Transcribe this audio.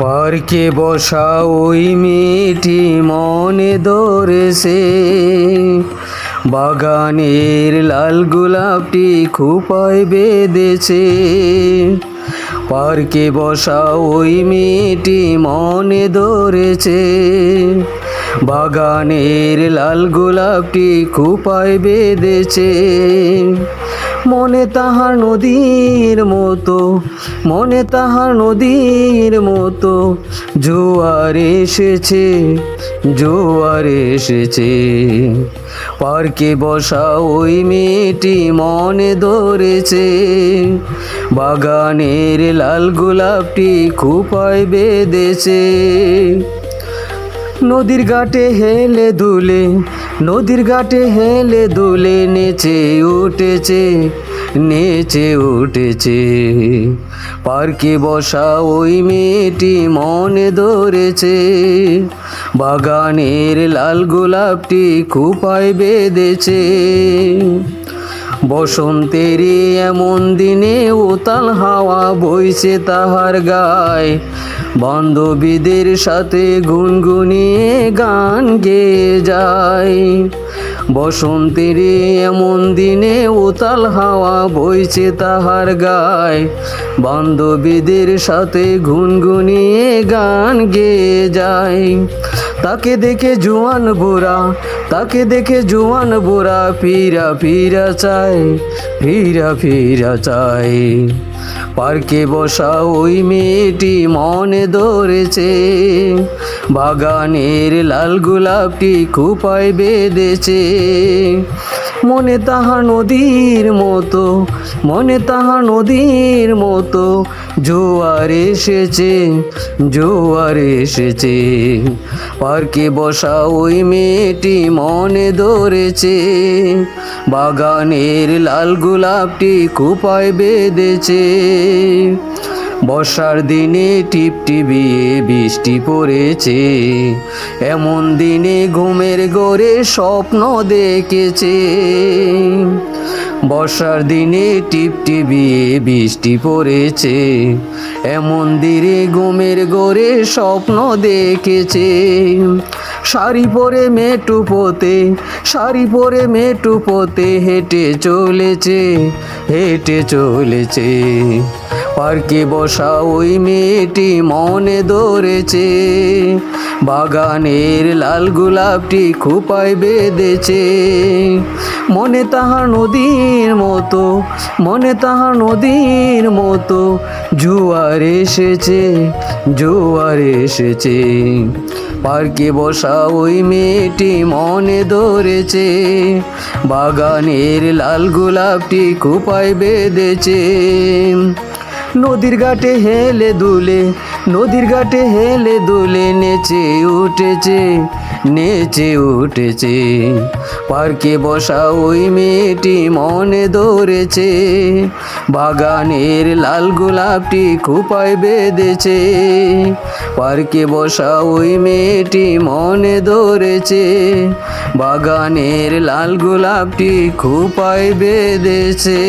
পার্কে বসা ওই মেয়েটি মনে ধরেছে, বাগানের লাল গোলাপটি খোঁপায় বেঁধেছে। পার্কে বসা ওই মেয়েটি মনে ধরেছে, বাগানের লাল গোলাপটি খোঁপায় বেঁধেছে। মনে তাহার নদীর মতো, মনে তাহার নদীর মতো জোয়ার এসেছে, জোয়ার এসেছে। পার্কে বসা ওই মেয়েটি মনে ধরেছে, বাগানের লাল গোলাপটি খোঁপায় বেঁধেছে। নদীর ঘাটে হেলে দুলে, নদীর ঘাটে হেলে দুলে নেচে উঠেছে, নেচে উঠেছে। পার্কে বসা ওই মেয়েটি মনে ধরেছে, বাগানের লাল গোলাপটি খোঁপায় বেঁধেছে। বসন্তের এমন দিনে উতাল হাওয়া বইছে তাহার গায়, বান্ধবীদের সাথে গুনগুনিয়ে গান গেয়ে যায়। বসন্তের এমন দিনে উতাল হাওয়া বইছে তাহার গায়, বান্ধবীদের সাথে গুনগুনিয়ে গান গেয়ে যায়। তাকে দেখে জোয়ান বুড়া, তাকে দেখে জোয়ান বুড়া ফিরা ফিরা চায়, ফিরা ফিরা চায়। পার্কে বসা ওই মেয়েটি মনে ধরেছে, বাগানের লাল গোলাপটি খোঁপায় বেঁধেছে। মনে তাহার নদীর মতো, মনে তাহার নদীর মতো জোয়ার এসেছে, জোয়ার এসেছে। পার্কে বসা ওই মেয়েটি মনে ধরেছে, বাগানের লাল গোলাপটি খোঁপায় বেঁধেছে। বর্ষার দিনে টিপটিপিয়ে বৃষ্টি পড়েছে, এমন দিনে ঘুমের ঘোরে স্বপ্ন দেখেছে। বর্ষার দিনে টিপটিপিয়ে বৃষ্টি পড়েছে, এমন দিনে ঘুমের ঘোরে স্বপ্ন দেখেছে। শাড়ি পরে মেটু পোতে, শাড়ি পরে মেটু পোতে হেঁটে চলেছে, হেঁটে চলেছে। পার্কে বসা ওই মেয়েটি মনে ধরেছে, বাগানের লাল গোলাপটি খোঁপায় বেঁধেছে। মনে তাহার নদীর মতো, মনে তাহার নদীর মতো জোয়ার এসেছে, জোয়ার এসেছে। পার্কে বসা ওই মেয়েটি মনে ধরেছে, বাগানের লাল গোলাপটি খোঁপায় বেঁধেছে। নদীর ঘাটে হেলে দুলে, নদীর ঘাটে হেলে দুলে নেচে উঠেছে, নেচে উঠেছে। পার্কে বসা ওই মেয়েটি মনে ধরেছে, বাগানের লাল গোলাপটি খোঁপায় বেঁধেছে। পার্কে বসা ওই মেয়েটি মনে ধরেছে, বাগানের লাল গোলাপটি খোঁপায় বেঁধেছে।